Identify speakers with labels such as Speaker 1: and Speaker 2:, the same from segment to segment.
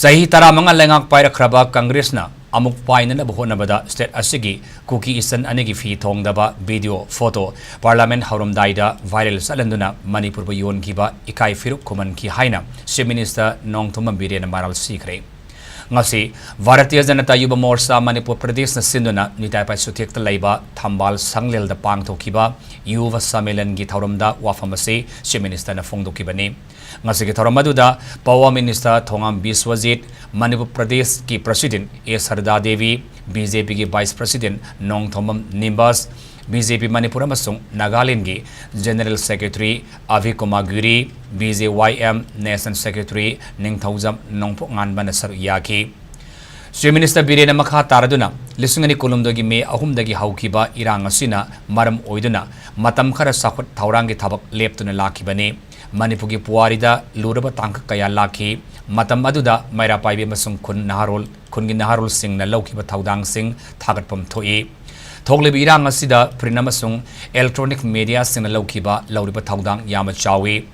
Speaker 1: Sahi taramanga lengak pairakraba Congressna amuk painana bohonabada state asigi Kuki Echal anigi phee-thongdaba video photo Parliament houramdaida viral salanduna Manipur ba yonkhibadu ikai firuk kuman ki haina CM N Biren maral sikhre ngasi Bharatiya Janata Yuba Morcha Manipur Pradesh na sinduna nitai pai suthek laiba thambal sanglel da pangthokiba yuva sammelan gi thauramda wafamase CM N na phongdokibani ngasi gi thauram aduda Power Minister Thongam Biswajit Manipur Pradesh ki President Sarda Devi BJP ki Vice President Nongthomam Nimbas BJP Manipur amasung Nagaland ki General Secretary Avikumaguri BJYM National Secretary Ningthaujam Nongpok Nganban saru yaki CM N Biren makha taraduna lisingani kolumdogi me ahumdagi haukiba irang asina maram oiduna matam khara sakhut thaurangi thabak leptuna lakibani Manipur puarida luraba tangka kaya laki matam aduda maira paibe masung kun naharol sing na laukiba thaudang sing thagatpam thoi thoklebi irang asida prinamasung electronic media sing na laukiba lauriba thaudang yama chawi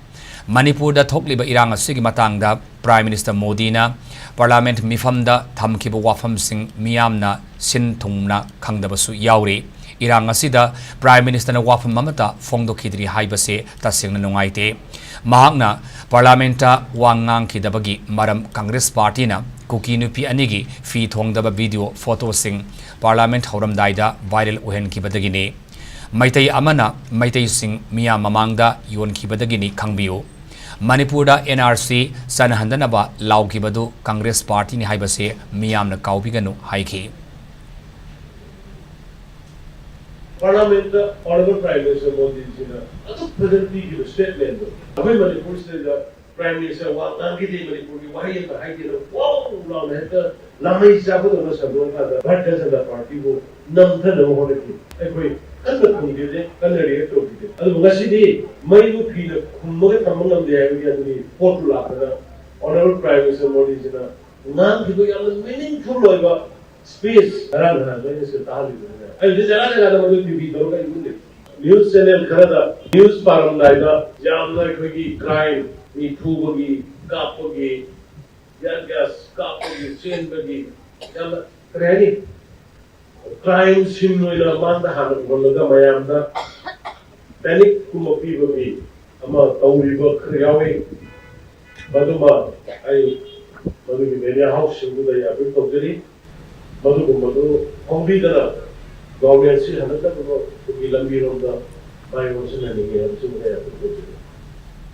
Speaker 1: Manipur da thokliba irang asigi matangda Prime Minister Modi na Parliament mifamda thamkiba wafam sing miyamna sin thumna khangdabasu yauri irang asida Prime Minister na wafam mamata phongdokhidri haibase tasingna nungaite mahakna Parliamenta wangang kidabagi maram Congress Party na Kuki nupi anigi phee-thongdaba video photo sing Parliament houramdaida viral uhenkibadagini maitai amana maitai sing miya mamangda yonkhibadagini khangbiu Manipurda NRC chat-handuna yonkhibadu Congress Party ni haibase miyamna kaubiganu haiki
Speaker 2: Parliament Honorable Prime Minister Modi ji na adu presently give statement abai Manipur state the Prime Minister wa nagi de Manipur ki wahi ta hai de wow la mehta lamai sabu no sabon ka da but does the party go nam tha no hone ki ai koi kan da khung de kan da re to ki adu ngasi di mai bu phi na khum mo ke tamang nam de ai ki adu pot la ka Honorable Prime Minister Modi ji na nam ki go yam meaningful loiba space aran ha no se tahali I just TV news channel khada news paramdaida jamna khagi crime ni thubagi kapagi gas kapagi chain bagi jam training crime simnoila manda hanu bonda mayamda panic kumopi bagi ama tawriba khriyawe baduma ai bagi media house singuda ya bi tawjari badu hongbi dana Government si hanata ko ilang biro da may mo sa nangyayari sa mga